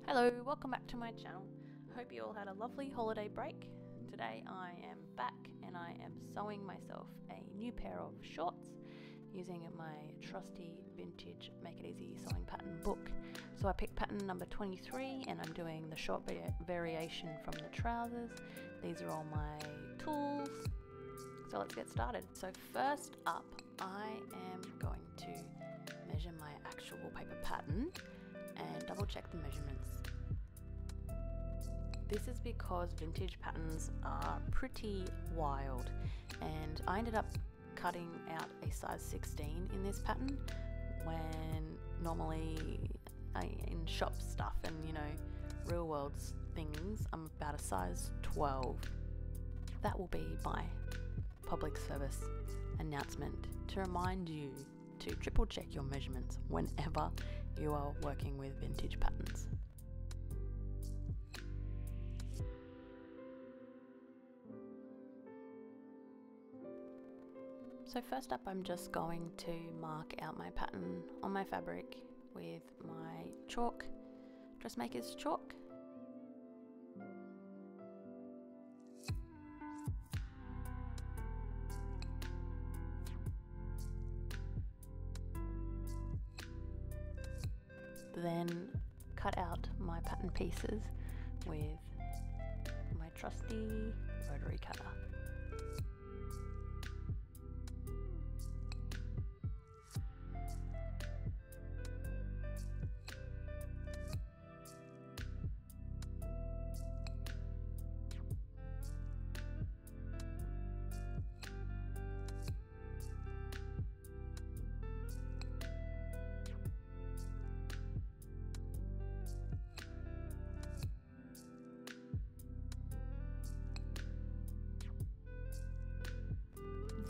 Hello, welcome back to my channel. Hope you all had a lovely holiday break. Today I am back and I am sewing myself a new pair of shorts using my trusty vintage Make It Easy sewing pattern book. So I picked pattern number 23 and I'm doing the short variation from the trousers. These are all my tools. So let's get started. So first up, I am going to measure my actual paper pattern and double check the measurements. This is because vintage patterns are pretty wild, and I ended up cutting out a size 16 in this pattern when normally in shop stuff and real world things I'm about a size 12. That will be my public service announcement to remind you to triple check your measurements whenever you are working with vintage patterns. So first up, I'm just going to mark out my pattern on my fabric with my chalk, dressmaker's chalk. Then cut out my pattern pieces with my trusty rotary cutter.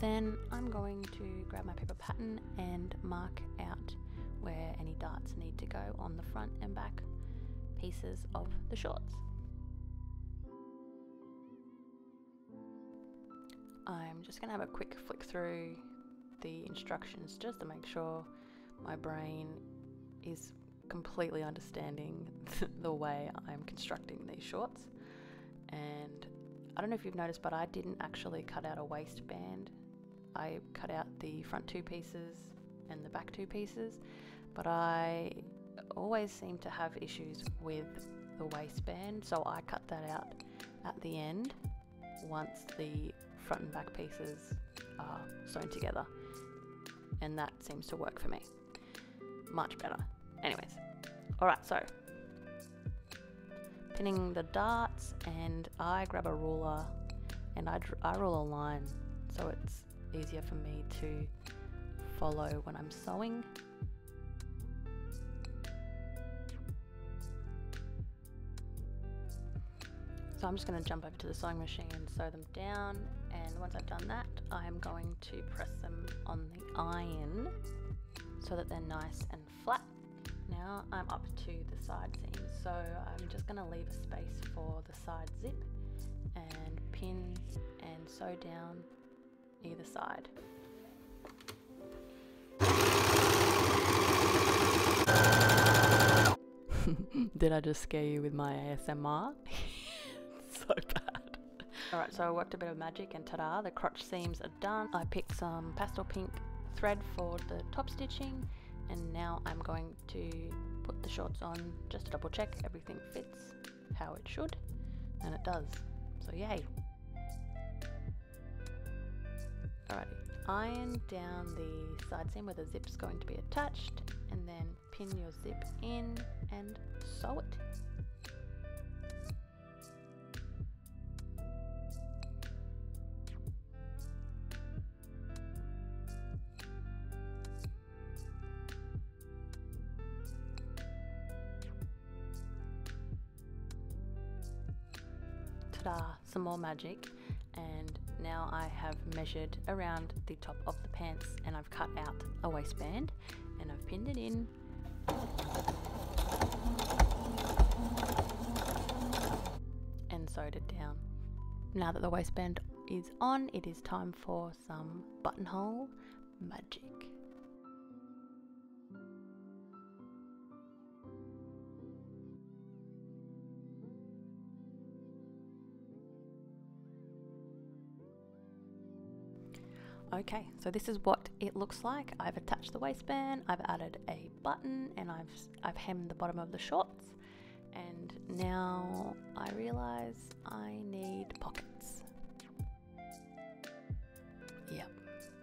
Then I'm going to grab my paper pattern and mark out where any darts need to go on the front and back pieces of the shorts. I'm just going to have a quick flick through the instructions just to make sure my brain is completely understanding the way I'm constructing these shorts. And I don't know if you've noticed, but I didn't actually cut out a waistband. I cut out the front two pieces and the back two pieces, but I always seem to have issues with the waistband, so I cut that out at the end once the front and back pieces are sewn together, and that seems to work for me much better. Anyways, alright, so pinning the darts, and I grab a ruler and I rule a line so it's easier for me to follow when I'm sewing. So I'm just going to jump over to the sewing machine and sew them down, and once I've done that I'm going to press them on the iron so that they're nice and flat. Now I'm up to the side seams, so I'm just going to leave a space for the side zip and pin and sew down either side. Did I just scare you with my ASMR? So bad. Alright, so I worked a bit of magic and ta-da, the crotch seams are done. I picked some pastel pink thread for the top stitching, and now I'm going to put the shorts on just to double check everything fits how it should, and it does, so yay. Alrighty, iron down the side seam where the zip's going to be attached, and then pin your zip in and sew it. Ta-da, some more magic, and now I have measured around the top of the pants, and I've cut out a waistband and I've pinned it in and sewed it down. Now that the waistband is on, it is time for some buttonhole magic. Okay, so this is what it looks like. I've attached the waistband, I've added a button, and I've hemmed the bottom of the shorts. And now I realize I need pockets. Yep,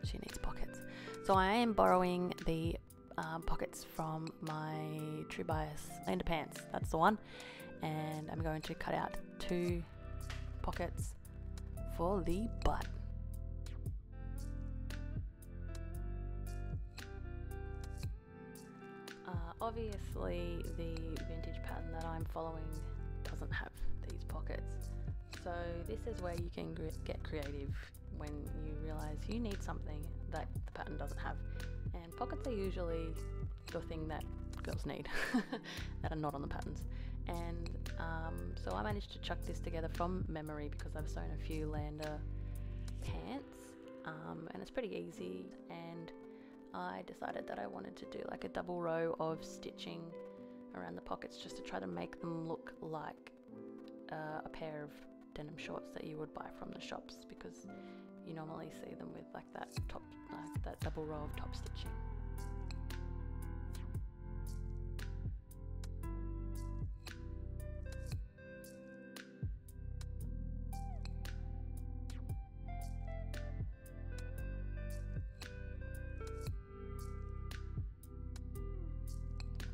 she needs pockets. So I am borrowing the pockets from my True Bias underpants. That's the one. And I'm going to cut out 2 pockets for the butt. Obviously the vintage pattern that I'm following doesn't have these pockets, so this is where you can get creative when you realize you need something that the pattern doesn't have. And pockets are usually the thing that girls need that are not on the patterns. And so I managed to chuck this together from memory because I've sewn a few Lander pants, and it's pretty easy. And I decided that I wanted to do like a double row of stitching around the pockets just to try to make them look like a pair of denim shorts that you would buy from the shops, because you normally see them with like that double row of top stitching.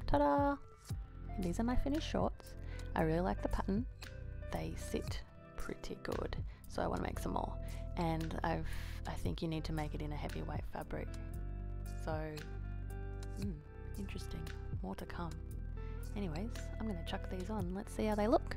Ta-da! These are my finished shorts. I really like the pattern. They sit pretty good, so I want to make some more. And I think you need to make it in a heavyweight fabric. So, interesting. More to come. Anyways, I'm going to chuck these on. Let's see how they look.